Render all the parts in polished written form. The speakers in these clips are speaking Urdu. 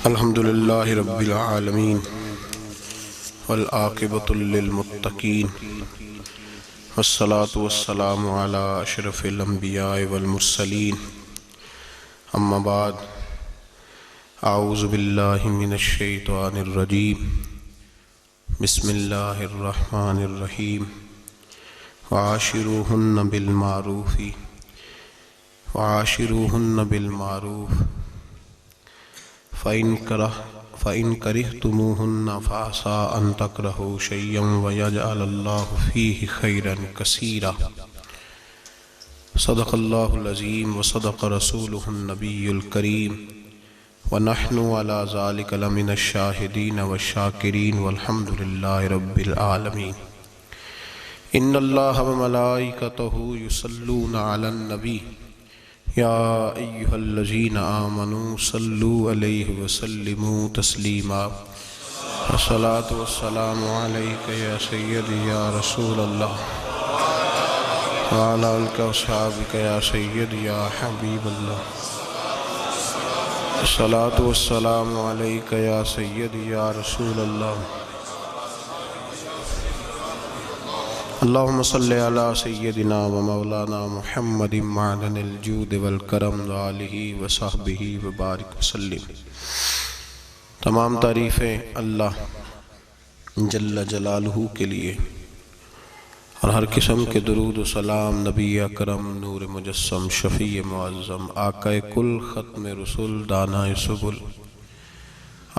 الحمدللہ رب العالمین والعاقبۃ للمتقین والصلاة والسلام علی اشرف الانبیاء والمرسلین اما بعد اعوذ باللہ من الشیطان الرجیم بسم اللہ الرحمن الرحیم وعاشروہن بالمعروف فَإِن كَرِهْتُمُوهُنَّ فَعَسَىٰ أَن تَكْرَهُوا شَيْئًا وَيَجْعَلَ اللَّهُ فِيهِ خَيْرًا كَثِيرًا صدق اللہ العظیم وصدق رسولہ النبی الکریم ونحن علی ذلک لمن الشاہدین والشاکرین والحمد للہ رب العالمین ان اللہ وملائکتہ یصلون علی النبی یا ایہا الذین آمنوا صلوا علیہ وسلموا تسلیما الصلاة والسلام علیک یا سیدی یا رسول اللہ وعلی آلک واصحابک یا سیدی یا حبیب اللہ الصلاة والسلام علیک یا سیدی یا رسول اللہ اللہم صلی علی سیدنا و مولانا محمد معدن الجود والکرم وآلہ وصحبہ وبارک وسلم۔ تمام تعریفیں اللہ جل جلالہ کے لیے اور ہر قسم کے درود و سلام نبی اکرم نور مجسم شفیع معظم آقا کل ختم رسول دانا سبل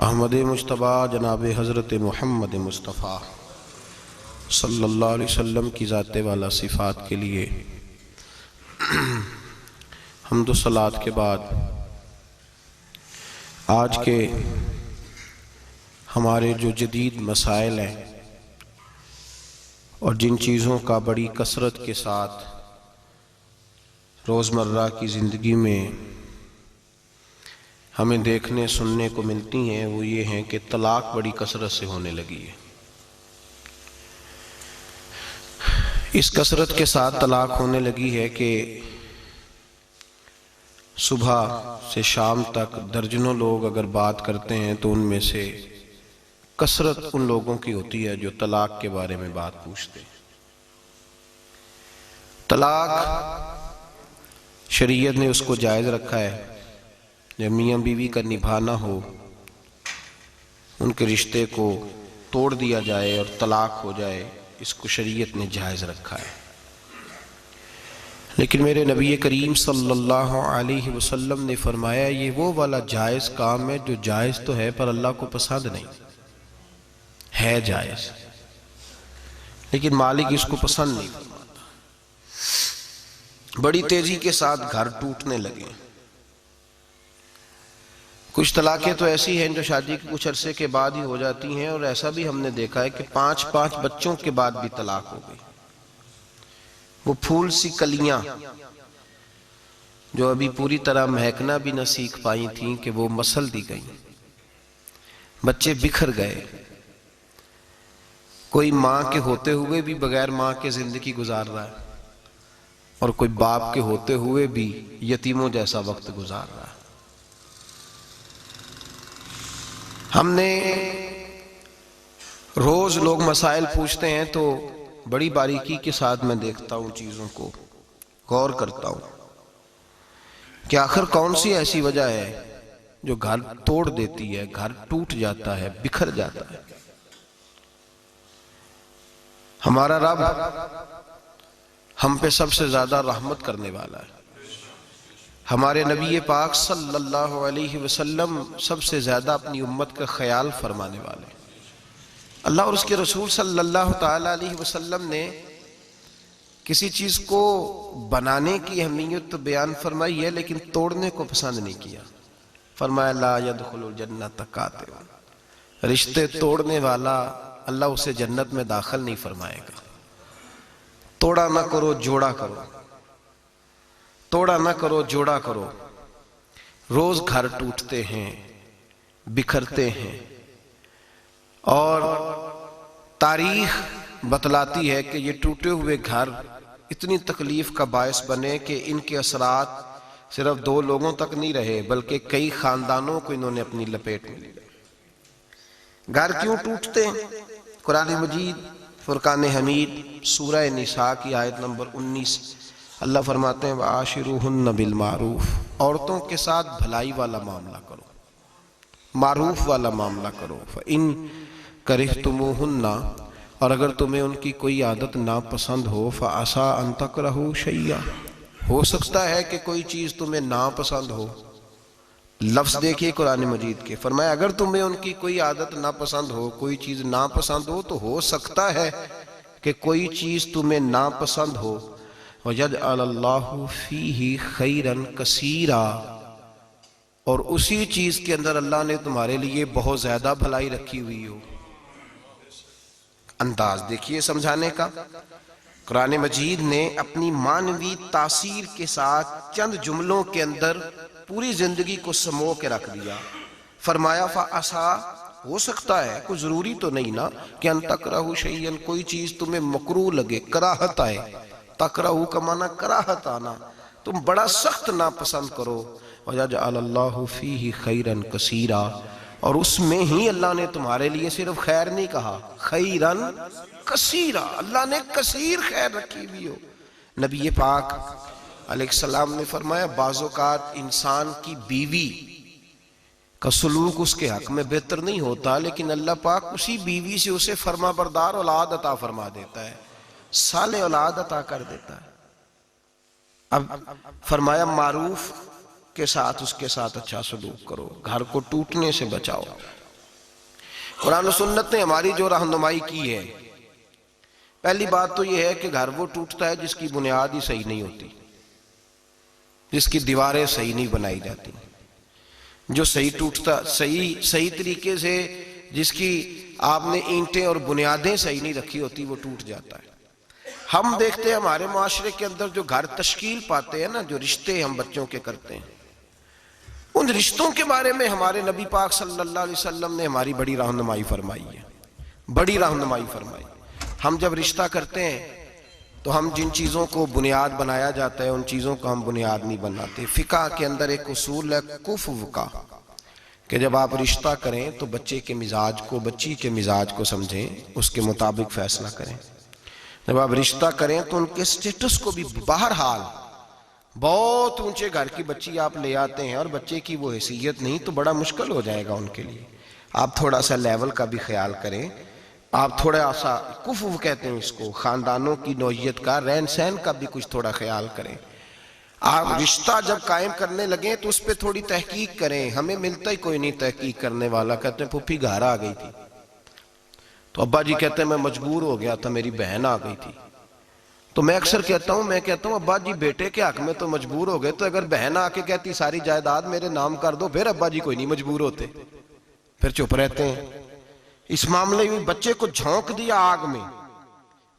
احمد مجتبیٰ جناب حضرت محمد مصطفیٰ صلی اللہ علیہ وسلم کی ذات والا صفات کے لیے حمد و صلوات کے بعد آج کے ہمارے جو جدید مسائل ہیں اور جن چیزوں کا بڑی کثرت کے ساتھ روزمرہ کی زندگی میں ہمیں دیکھنے سننے کو ملتی ہیں وہ یہ ہیں کہ طلاق بڑی کثرت سے ہونے لگی ہے۔ اس کثرت کے ساتھ طلاق ہونے لگی ہے کہ صبح سے شام تک درجنوں لوگ اگر بات کرتے ہیں تو ان میں سے کثرت ان لوگوں کی ہوتی ہے جو طلاق کے بارے میں بات پوچھتے ہیں۔ طلاق شریعت نے اس کو جائز رکھا ہے، جب میاں بیوی کا نبھانا ہو ان کے رشتے کو توڑ دیا جائے اور طلاق ہو جائے، اس کو شریعت نے جائز رکھا ہے۔ لیکن میرے نبی کریم صلی اللہ علیہ وسلم نے فرمایا یہ وہ والا جائز کام ہے جو جائز تو ہے پر اللہ کو پسند نہیں ہے، جائز لیکن مالک اس کو پسند نہیں فرماتا۔ بڑی تیزی کے ساتھ گھر ٹوٹنے لگے۔ کچھ طلاقیں تو ایسی ہیں جو شادی کے کچھ عرصے کے بعد ہی ہو جاتی ہیں، اور ایسا بھی ہم نے دیکھا ہے کہ 5 بچوں کے بعد بھی طلاق ہو گئی۔ وہ پھول سی کلیاں جو ابھی پوری طرح مہکنا بھی نہ سیکھ پائی تھیں کہ وہ مسل دی گئیں، بچے بکھر گئے۔ کوئی ماں کے ہوتے ہوئے بھی بغیر ماں کے زندگی گزار رہا ہے، اور کوئی باپ کے ہوتے ہوئے بھی یتیموں جیسا وقت گزار رہا ہے۔ ہم نے روز لوگ مسائل پوچھتے ہیں تو بڑی باریکی کے ساتھ میں دیکھتا ہوں چیزوں کو، غور کرتا ہوں کہ آخر کون سی ایسی وجہ ہے جو گھر توڑ دیتی ہے، گھر ٹوٹ جاتا ہے، بکھر جاتا ہے۔ ہمارا رب ہم پہ سب سے زیادہ رحمت کرنے والا ہے، ہمارے نبی پاک صلی اللہ علیہ وسلم سب سے زیادہ اپنی امت کا خیال فرمانے والے۔ اللہ اور اس کے رسول صلی اللہ تعالیٰ علیہ وسلم نے کسی چیز کو بنانے کی اہمیت تو بیان فرمائی ہے لیکن توڑنے کو پسند نہیں کیا۔ فرمایا لا يدخل الجنۃ قاطع، رشتے توڑنے والا اللہ اسے جنت میں داخل نہیں فرمائے گا۔ توڑا نہ کرو جوڑا کرو، توڑا نہ کرو جوڑا کرو۔ روز گھر ٹوٹتے ہیں، بکھرتے ہیں، اور تاریخ بتلاتی ہے کہ یہ ٹوٹے ہوئے گھر اتنی تکلیف کا باعث بنے کہ ان کے اثرات صرف 2 لوگوں تک نہیں رہے بلکہ کئی خاندانوں کو انہوں نے اپنی لپیٹ میں لیا۔ گھر کیوں ٹوٹتے ہیں؟ قرآن مجید فرقان حمید سورہ نساء کی آیت نمبر 19 اللہ فرماتے ہیں وَعَاشِرُوهُنَّ بِالْمَعْرُوفِ، عورتوں کے ساتھ بھلائی والا معاملہ کرو، معروف والا معاملہ کرو۔ فَإِن كَرِهْتُمُوهُنَّ، اور اگر تمہیں ان کی کوئی عادت ناپسند ہو فَعَسَىٰ أَن تَكْرَهُوا شَيْئًا، ہو سکتا ہے کہ کوئی چیز تمہیں ناپسند ہو۔ لفظ دیکھیے قرآن مجید کے، فرمایا اگر تمہیں ان کی کوئی عادت ناپسند ہو، کوئی چیز ناپسند ہو سکتا ہے کہ کوئی چیز تمہیں ناپسند ہو۔ وَيَجْعَلَ اللَّهُ فِيهِ خَيْرًا كَثِيرًا، اور اسی چیز کے اندر اللہ نے تمہارے لیے بہت زیادہ بھلائی رکھی ہوئی ہو۔ انداز دیکھیے سمجھانے کا، قرآن مجید نے اپنی معنوی تاثیر کے ساتھ چند جملوں کے اندر پوری زندگی کو سمو کے رکھ دیا۔ فرمایا فَعَسَىٰ، ہو سکتا ہے، کوئی ضروری تو نہیں نا کہ ان تکرہو شیئن، کوئی چیز تمہیں مکروہ لگے، کراہت آئے۔ تکرہو کا معنی کراہت آنا، تم بڑا سخت ناپسند کرو۔ وَيَجْعَلَ اللَّهُ فِيهِ خَيْرًا كَثِيرًا، اور اس میں ہی اللہ نے تمہارے لیے صرف خیر نہیں کہا، خیرن کثیرا، اللہ نے کثیر خیر رکھی بھی ہو۔ نبی پاک علیہ السلام نے فرمایا بعض اوقات انسان کی بیوی کا سلوک اس کے حق میں بہتر نہیں ہوتا، لیکن اللہ پاک اسی بیوی سے اسے فرما بردار اولاد عطا فرما دیتا ہے، صالح اولاد عطا کر دیتا ہے۔ اب فرمایا معروف کے ساتھ اس کے ساتھ اچھا سلوک کرو، گھر کو ٹوٹنے سے بچاؤ۔ قرآن و سنت نے ہماری جو رہنمائی کی ہے، پہلی بات تو یہ ہے کہ گھر وہ ٹوٹتا ہے جس کی بنیاد ہی صحیح نہیں ہوتی، جس کی دیواریں صحیح نہیں بنائی جاتی، جو صحیح ٹوٹتا صحیح طریقے سے جس کی آپ نے اینٹیں اور بنیادیں صحیح نہیں رکھی ہوتی وہ ٹوٹ جاتا ہے۔ ہم دیکھتے ہیں ہمارے معاشرے کے اندر جو گھر تشکیل پاتے ہیں نا، جو رشتے ہم بچوں کے کرتے ہیں، ان رشتوں کے بارے میں ہمارے نبی پاک صلی اللہ علیہ وسلم نے ہماری بڑی رہنمائی فرمائی ہے، بڑی رہنمائی فرمائی۔ ہم جب رشتہ کرتے ہیں تو ہم جن چیزوں کو بنیاد بنایا جاتا ہے ان چیزوں کو ہم بنیاد نہیں بناتے۔ فقہ کے اندر ایک اصول ہے کفو کا، کہ جب آپ رشتہ کریں تو بچے کے مزاج کو، بچی کے مزاج کو سمجھیں، اس کے مطابق فیصلہ کریں۔ جب آپ رشتہ کریں تو ان کے سٹیٹس کو بھی، بہرحال بہت اونچے گھر کی بچی آپ لے آتے ہیں اور بچے کی وہ حیثیت نہیں تو بڑا مشکل ہو جائے گا ان کے لیے۔ آپ تھوڑا سا لیول کا بھی خیال کریں، آپ تھوڑا سا کفو کہتے ہیں اس کو، خاندانوں کی نوعیت کا، رہن سہن کا بھی کچھ تھوڑا خیال کریں۔ آپ رشتہ جب قائم کرنے لگیں تو اس پہ تھوڑی تحقیق کریں۔ ہمیں ملتا ہی کوئی نہیں تحقیق کرنے والا، کہتے ہیں پھوپھی گھر آ گئی تھی تو ابا جی کہتے ہیں میں مجبور ہو گیا تھا، میری بہن آ گئی تھی۔ تو میں اکثر کہتا ہوں ابا جی بیٹے کے حق میں تو مجبور ہو گئے، تو اگر بہن آ کے کہتی ساری جائیداد میرے نام کر دو، پھر ابا جی کوئی نہیں مجبور ہوتے، پھر چپ رہتے ہیں۔ اس معاملے میں بچے کو جھونک دیا آگ میں،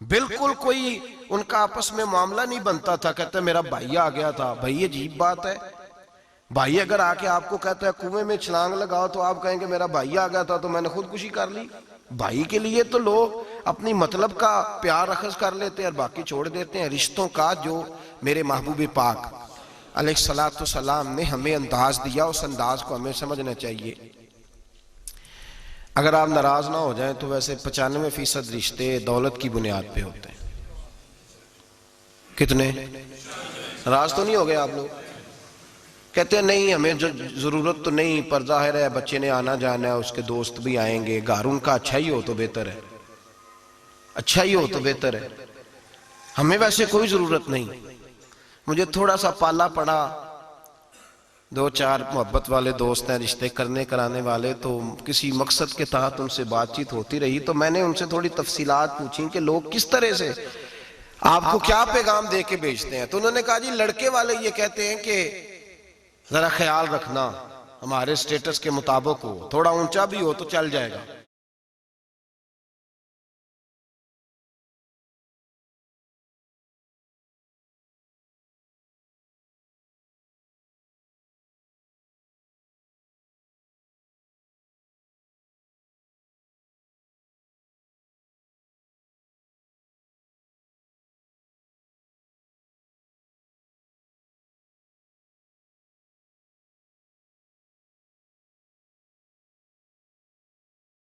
بالکل کوئی ان کا آپس میں معاملہ نہیں بنتا تھا۔ کہتا ہے میرا بھائی آ گیا تھا۔ بھائی عجیب بات ہے، بھائی اگر آ کے آپ کو کہتا ہے کنویں میں چھلانگ لگاؤ تو آپ کہیں گے میرا بھائی آ گیا تھا تو میں نے خودکشی کر لی۔ بھائی کے لیے تو لوگ اپنی مطلب کا پیار اخذ کر لیتے ہیں اور باقی چھوڑ دیتے ہیں۔ رشتوں کا جو میرے محبوب پاک علیہ السلام نے ہمیں انداز دیا، اس انداز کو ہمیں سمجھنا چاہیے۔ اگر آپ ناراض نہ ہو جائیں تو ویسے 95% رشتے دولت کی بنیاد پہ ہوتے ہیں۔ کتنے؟ ناراض تو نہیں ہو گئے آپ لوگ؟ کہتے ہیں نہیں ہمیں ضرورت تو نہیں، پر ظاہر ہے بچے نے آنا جانا ہے، اس کے دوست بھی آئیں گے، گھر ان کا اچھا ہی ہو تو بہتر ہے، اچھا ہی ہو تو بہتر ہے، ہمیں ویسے کوئی ضرورت نہیں۔ مجھے تھوڑا سا پالا پڑا، 2-4 محبت والے دوست ہیں، رشتے کرنے کرانے والے، تو کسی مقصد کے تحت ان سے بات چیت ہوتی رہی تو میں نے ان سے تھوڑی تفصیلات پوچھی کہ لوگ کس طرح سے آپ کو کیا پیغام دے کے بھیجتے ہیں۔ تو انہوں نے کہا جی لڑکے والے یہ کہتے ہیں کہ ذرا خیال رکھنا، ہمارے سٹیٹس کے مطابق ہو، تھوڑا اونچا بھی ہو تو چل جائے گا،